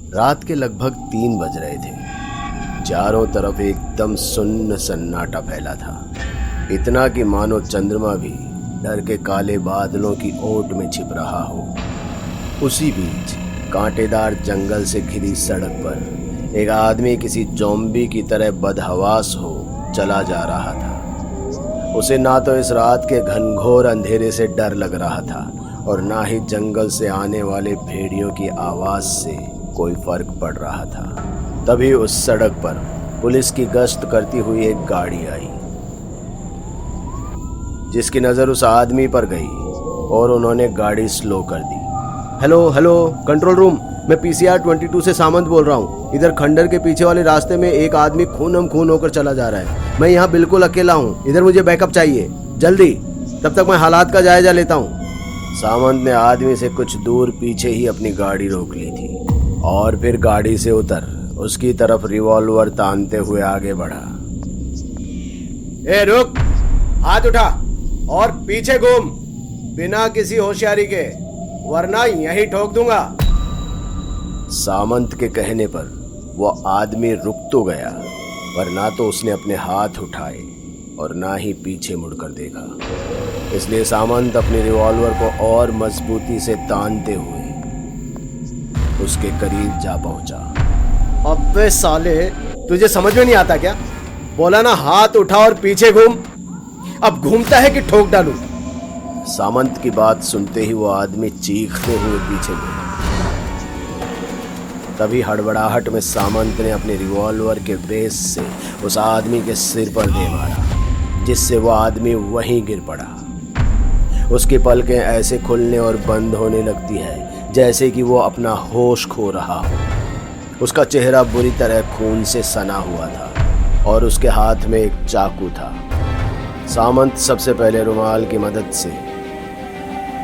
रात के लगभग 3 बज रहे थे। चारों तरफ एकदम सुन्न सन्नाटा फैला था, इतना कि मानो चंद्रमा भी डर के काले बादलों की ओट में छिप रहा हो। उसी बीच कांटेदार जंगल से घिरी सड़क पर एक आदमी किसी ज़ॉम्बी की तरह बदहवास हो चला जा रहा था। उसे ना तो इस रात के घनघोर अंधेरे से डर लग रहा था और ना ही जंगल से आने वाले भेड़ियों की आवाज से कोई फर्क पड़ रहा था। तभी उस सड़क पर पुलिस की गश्त करती हुई एक गाड़ी आई, जिसकी नजर उस आदमी पर गई और उन्होंने गाड़ी स्लो कर दी। हेलो हेलो कंट्रोल रूम, मैं पीसीआर 22 से सामंत बोल रहा हूँ। इधर खंडर के पीछे वाले रास्ते में एक आदमी खूनम खून होकर चला जा रहा है। मैं यहाँ बिल्कुल अकेला हूँ, इधर मुझे बैकअप चाहिए जल्दी, तब तक मैं हालात का जायजा लेता हूँ। सामंत ने आदमी से कुछ दूर पीछे ही अपनी गाड़ी रोक ली थी और फिर गाड़ी से उतर उसकी तरफ रिवॉल्वर तानते हुए आगे बढ़ा। ए रुक, हाथ उठा और पीछे घूम, बिना किसी होशियारी के, वरना यहीं ठोक दूंगा। सामंत के कहने पर वो आदमी रुक तो गया, पर ना तो उसने अपने हाथ उठाए और ना ही पीछे मुड़कर देखा। इसलिए सामंत अपने रिवॉल्वर को और मजबूती से तानते हुए उसके करीब जा पहुंचा। अबे साले, तुझे समझ में नहीं आता क्या? बोला ना हाथ उठा और पीछे घूम, अब घूमता है कि ठोक डालूं? सामंत की बात सुनते ही वो आदमी चीखते हुए पीछे मुड़ा। तभी हड़बड़ाहट में सामंत ने अपने रिवॉल्वर के बेस से उस आदमी के सिर पर दे मारा, जिससे वो आदमी वहीं गिर पड़ा। उसकी पलकें ऐसे खुलने और बंद होने लगती है जैसे कि वो अपना होश खो रहा हो। उसका चेहरा बुरी तरह खून से सना हुआ था और उसके हाथ में एक चाकू था। सामंत सबसे पहले रुमाल की मदद से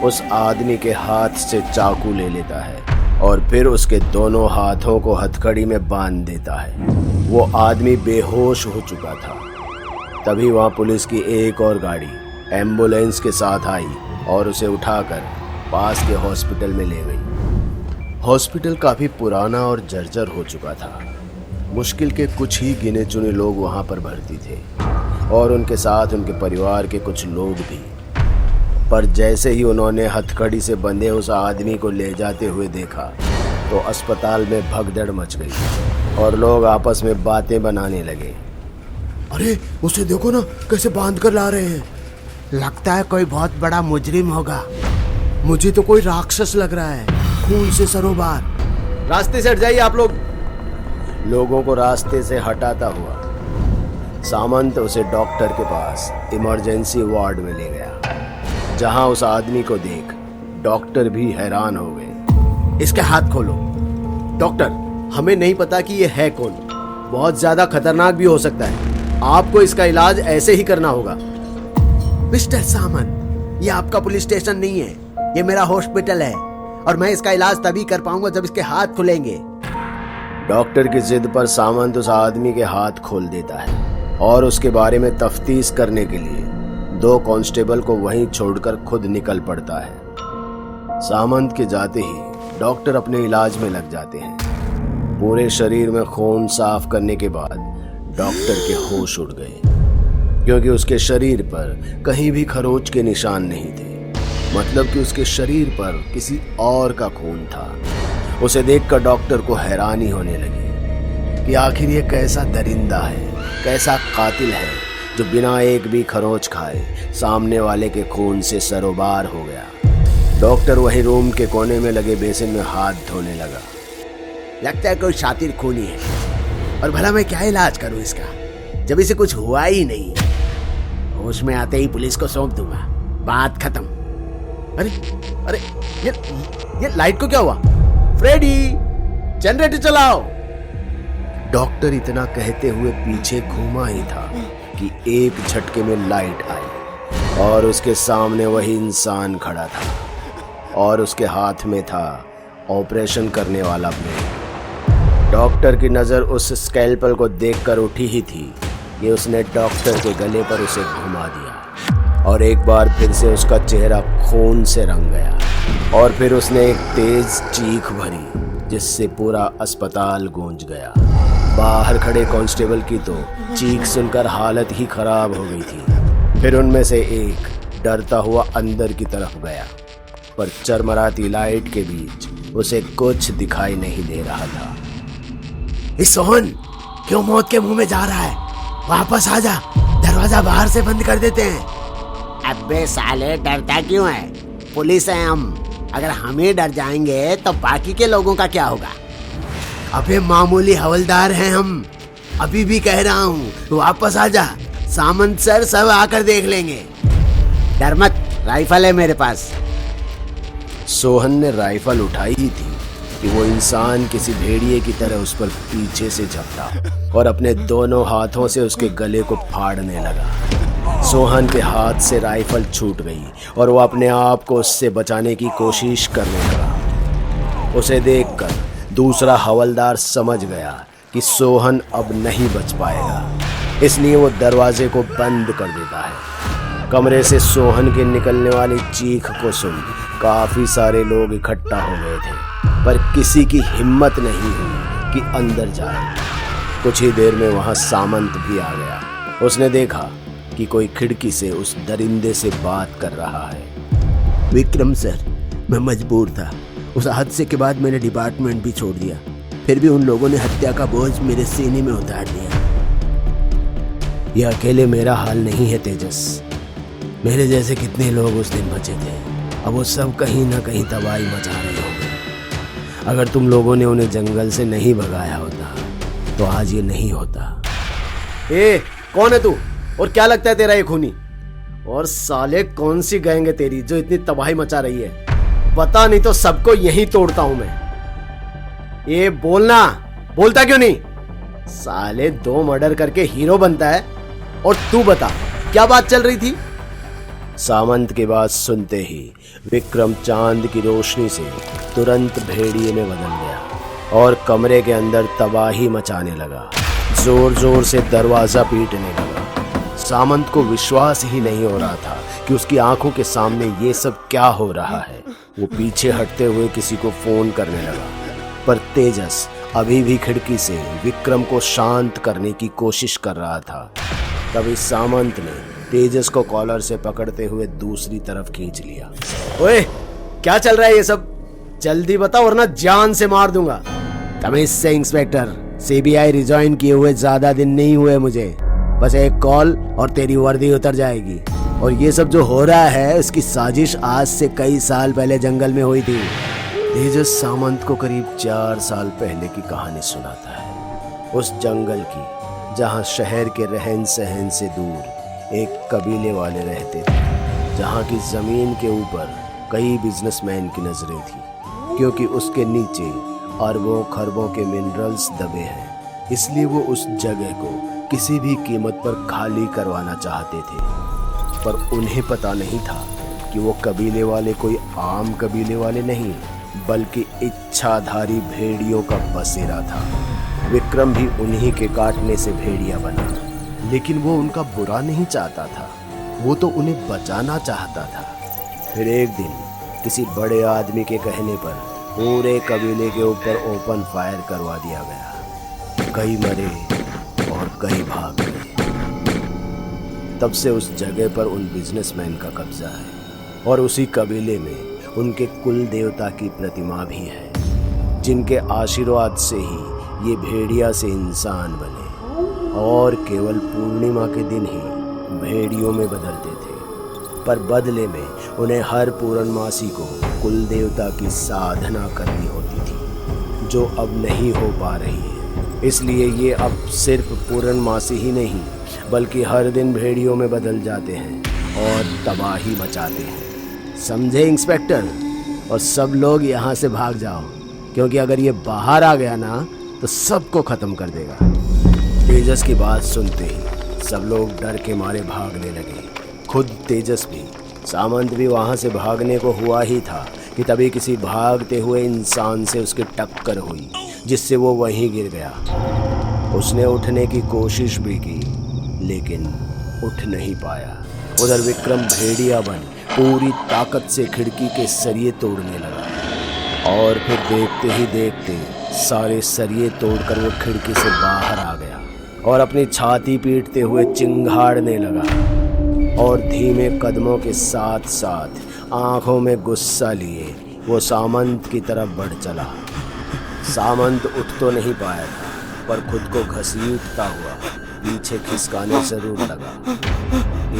उस आदमी के हाथ से चाकू ले लेता है और फिर उसके दोनों हाथों को हथकड़ी में बांध देता है। वो आदमी बेहोश हो चुका था। तभी वहां पुलिस की एक और गाड़ी एम्बुलेंस के साथ आई और उसे उठाकर पास के हॉस्पिटल में ले गई। हॉस्पिटल काफी पुराना और जर्जर हो चुका था। मुश्किल के कुछ ही गिने चुने लोग वहां पर भर्ती थे और उनके साथ उनके परिवार के कुछ लोग भी। पर जैसे ही उन्होंने हथकड़ी से बंधे उस आदमी को ले जाते हुए देखा तो अस्पताल में भगदड़ मच गई और लोग आपस में बातें बनाने लगे। अरे उसे देखो ना, कैसे बांध कर ला रहे हैं। लगता है कोई बहुत बड़ा मुजरिम होगा। मुझे तो कोई राक्षस लग रहा है, खून से सरोबार। रास्ते से हट जाइए आप लोग। लोगों को रास्ते से हटाता हुआ सामंत उसे डॉक्टर के पास इमरजेंसी वार्ड में ले गया, जहां उस आदमी को देख डॉक्टर भी हैरान हो गए। इसके हाथ खोलो। डॉक्टर, हमें नहीं पता कि ये है कौन, बहुत ज्यादा खतरनाक भी हो सकता है। आपको इसका इलाज ऐसे ही करना होगा। मिस्टर सामंत, ये आपका पुलिस स्टेशन नहीं है, ये मेरा हॉस्पिटल है और मैं इसका इलाज तभी कर पाऊंगा जब इसके हाथ खुलेंगे। डॉक्टर की जिद पर सामंत उस आदमी के हाथ खोल देता है और उसके बारे में तफ्तीश करने के लिए 2 कांस्टेबल को वहीं छोड़कर खुद निकल पड़ता है। सामंत के जाते ही डॉक्टर अपने इलाज में लग जाते हैं। पूरे शरीर में खून साफ करने के बाद डॉक्टर के होश उड़ गए, क्योंकि उसके शरीर पर कहीं भी खरोच के निशान नहीं थे। मतलब कि उसके शरीर पर किसी और का खून था। उसे देखकर डॉक्टर को हैरानी होने लगी कि आखिर ये कैसा दरिंदा है, कैसा कातिल है जो बिना एक भी खरोच खाए सामने वाले के खून से सरोबार हो गया। डॉक्टर वही रूम के कोने में लगे बेसिन में हाथ धोने लगा। लगता है कोई शातिर खूनी है, और भला मैं क्या इलाज करूं इसका, जब इसे कुछ हुआ ही नहीं। होश में आते ही पुलिस को सौंप दूंगा, बात खत्म। अरे अरे ये लाइट को क्या हुआ? फ्रेडी, जनरेटर चलाओ। डॉक्टर इतना कहते हुए पीछे घूमा ही था कि एक झटके में लाइट आई और उसके सामने वही इंसान खड़ा था और उसके हाथ में था ऑपरेशन करने वाला ब्लेड। डॉक्टर की नज़र उस स्कैल्पल को देखकर उठी ही थी कि उसने डॉक्टर के गले पर उसे घुमा दिया और एक बार फिर से उसका चेहरा खून से रंग गया और फिर उसने एक तेज चीख भरी जिससे पूरा अस्पताल गूंज गया। बाहर खड़े कांस्टेबल की तो चीख सुनकर हालत ही खराब हो गई थी। फिर उनमें से एक डरता हुआ अंदर की तरफ गया, पर चरमराती लाइट के बीच उसे कुछ दिखाई नहीं दे रहा था। इस सोहन क्यों मौत के मुंह में जा रहा है? वापस आ जा, दरवाजा बाहर से बंद कर देते हैं। अबे साले, डरता क्यों है? पुलिस है हम, अगर हम ही डर जाएंगे तो बाकी के लोगों का क्या होगा? अबे मामूली हवलदार हैं हम, अभी भी कह रहा हूँ वापस आ जा, सामंत सर सब आकर देख लेंगे। डर मत, राइफल है मेरे पास। सोहन ने राइफल उठाई ही थी कि वो इंसान किसी भेड़िए की तरह उस पर पीछे से झपटा और अपने दोनों हाथों से उसके गले को फाड़ने लगा। सोहन के हाथ से राइफल छूट गई और वो अपने आप को उससे बचाने की कोशिश करने लगा। उसे देखकर दूसरा हवलदार समझ गया कि सोहन अब नहीं बच पाएगा, इसलिए वो दरवाजे को बंद कर देता है। कमरे से सोहन के निकलने वाली चीख को सुन काफी सारे लोग इकट्ठा हो गए थे, पर किसी की हिम्मत नहीं हुई कि अंदर जाए। कुछ ही देर में वहां सामंत भी आ गया। उसने देखा कि कोई खिड़की से उस दरिंदे से बात कर रहा है। विक्रम सर, मैं मजबूर था। उस हादसे के बाद मैंने डिपार्टमेंट भी छोड़ दिया, फिर भी उन लोगों ने हत्या का बोझ मेरे सीने में उतार दिया। यह अकेले मेरा हाल नहीं है तेजस, मेरे जैसे कितने लोग उस दिन बचे थे। अब वो सब कहीं ना कहीं तबाही मचा रहे होंगे। अगर तुम लोगों ने उन्हें जंगल से नहीं भगाया होता तो आज ये नहीं होता। कौन है तू और क्या लगता है तेरा ये खूनी? और साले कौन सी गैंग है तेरी जो इतनी तबाही मचा रही है? बता, नहीं तो सबको यहीं तोड़ता हूं मैं। ये बोलना, बोलता क्यों नहीं? साले 2 मर्डर करके हीरो बनता है और तू बता क्या बात चल रही थी? सामंत की बात सुनते ही विक्रम चांद की रोशनी से तुरंत भेड़िए में बदल गया और कमरे के अंदर तबाही मचाने लगा। जोर जोर से दरवाजा पीटने लगा। सामंत को विश्वास ही नहीं हो रहा था कि उसकी आंखों के सामने ये सब क्या हो रहा है। वो पीछे हटते हुए किसी को फोन करने लगा, पर तेजस अभी भी खिड़की से विक्रम को शांत करने की कोशिश कर रहा था। तभी सामंत ने तेजस को कॉलर से पकड़ते हुए दूसरी तरफ खींच लिया। ओए, क्या चल रहा है ये सब? जल्दी बता वरना जान से मार दूंगा। तमीज से इंस्पेक्टर, सीबीआई रिजॉइन किए हुए ज्यादा दिन नहीं हुए मुझे, बस एक कॉल और तेरी वर्दी उतर जाएगी। और ये सब जो हो रहा है उसकी साजिश आज से कई साल पहले जंगल में हुई थी। तेजस सामंत को करीब 4 साल पहले की कहानी सुनाता है। उस जंगल की जहां शहर के रहन सहन से दूर एक कबीले वाले रहते थे, जहां की जमीन के ऊपर कई बिजनेसमैन की नजरें थी, क्योंकि उसके नीचे अरबों खरबों के मिनरल्स दबे हैं। इसलिए वो उस जगह को किसी भी कीमत पर खाली करवाना चाहते थे। पर उन्हें पता नहीं था कि वो कबीले वाले कोई आम कबीले वाले नहीं, बल्कि इच्छाधारी भेड़ियों का बसेरा था। विक्रम भी उन्हीं के काटने से भेड़िया बना, लेकिन वो उनका बुरा नहीं चाहता था, वो तो उन्हें बचाना चाहता था। फिर एक दिन किसी बड़े आदमी के कहने पर पूरे कबीले के ऊपर ओपन फायर करवा दिया गया। कई मरे और कई भाग गए। तब से उस जगह पर उन बिजनेसमैन का कब्जा है और उसी कबीले में उनके कुल देवता की प्रतिमा भी है, जिनके आशीर्वाद से ही ये भेड़िया से इंसान बने और केवल पूर्णिमा के दिन ही भेड़ियों में बदलते थे। पर बदले में उन्हें हर पूर्णमासी को कुल देवता की साधना करनी होती थी, जो अब नहीं हो पा रही है। इसलिए ये अब सिर्फ पूर्णमासी ही नहीं, बल्कि हर दिन भेड़ियों में बदल जाते हैं और तबाही मचाते हैं। समझे इंस्पेक्टर? और सब लोग यहाँ से भाग जाओ, क्योंकि अगर ये बाहर आ गया ना तो सबको खत्म कर देगा। तेजस की बात सुनते ही सब लोग डर के मारे भागने लगे, खुद तेजस भी। सामंत भी वहां से भागने को हुआ ही था कि तभी किसी भागते हुए इंसान से उसकी टक्कर हुई, जिससे वो वहीं गिर गया। उसने उठने की कोशिश भी की, लेकिन उठ नहीं पाया। उधर विक्रम भेड़िया बन पूरी ताकत से खिड़की के सरिये तोड़ने लगा। और फिर देखते ही देखते सारे सरिये तोड़कर वो खिड़की से बाहर आ गया और अपनी छाती पीटते हुए चिंघाड़ने लगा और धीमे कदमों के साथ साथ आंखों में गुस्सा लिए वो सामंत की तरफ बढ़ चला। सामंत उठ तो नहीं पाया था, पर खुद को घसीटता हुआ पीछे खिसकाने जरूर लगा।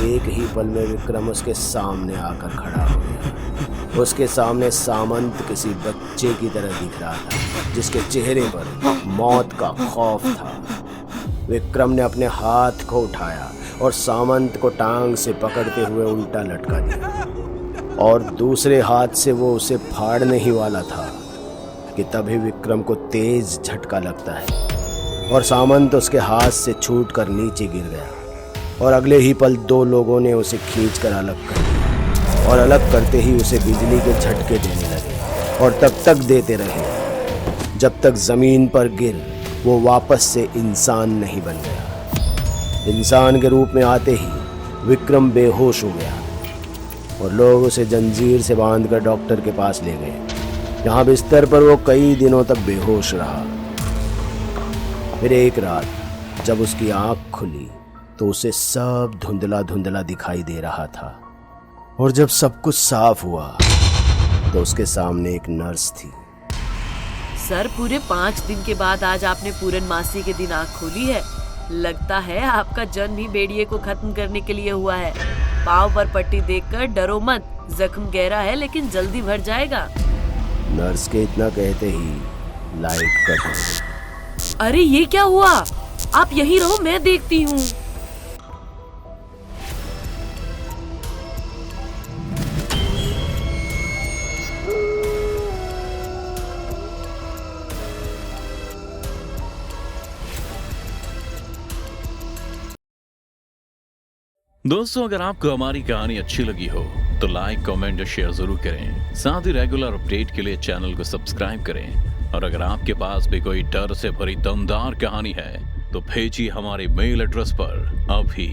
एक ही पल में विक्रम उसके सामने आकर खड़ा हो गया। उसके सामने सामंत किसी बच्चे की तरह दिख रहा था, जिसके चेहरे पर मौत का खौफ था। विक्रम ने अपने हाथ को उठाया और सामंत को टांग से पकड़ते हुए उल्टा लटका दिया और दूसरे हाथ से वो उसे फाड़ने ही वाला था कि तभी विक्रम को तेज झटका लगता है और सामंत उसके हाथ से छूटकर नीचे गिर गया और अगले ही पल दो लोगों ने उसे खींचकर अलग कर दिया और अलग करते ही उसे बिजली के झटके देने लगे और तब तक देते रहे जब तक जमीन पर गिर वो वापस से इंसान नहीं बन गया। इंसान के रूप में आते ही विक्रम बेहोश हो गया और लोग उसे जंजीर से बांधकर डॉक्टर के पास ले गए, जहां बिस्तर पर वो कई दिनों तक बेहोश रहा। फिर एक रात जब उसकी आंख खुली तो उसे सब धुंधला धुंधला दिखाई दे रहा था और जब सब कुछ साफ हुआ तो उसके सामने एक नर्स थी। सर, पूरे 5 दिन के बाद आज आपने पूर्णमासी के दिन आँख खोली है। लगता है आपका जन्म ही भेड़िए को खत्म करने के लिए हुआ है। पाँव पर पट्टी देखकर डरो मत, जख्म गहरा है लेकिन जल्दी भर जाएगा। नर्स के इतना कहते ही लाइट कट हो गई। अरे ये क्या हुआ? आप यहीं रहो, मैं देखती हूँ। दोस्तों, अगर आपको हमारी कहानी अच्छी लगी हो तो लाइक, कमेंट और शेयर जरूर करें। साथ ही रेगुलर अपडेट के लिए चैनल को सब्सक्राइब करें। और अगर आपके पास भी कोई डर से भरी दमदार कहानी है तो भेजिए हमारे मेल एड्रेस पर अभी।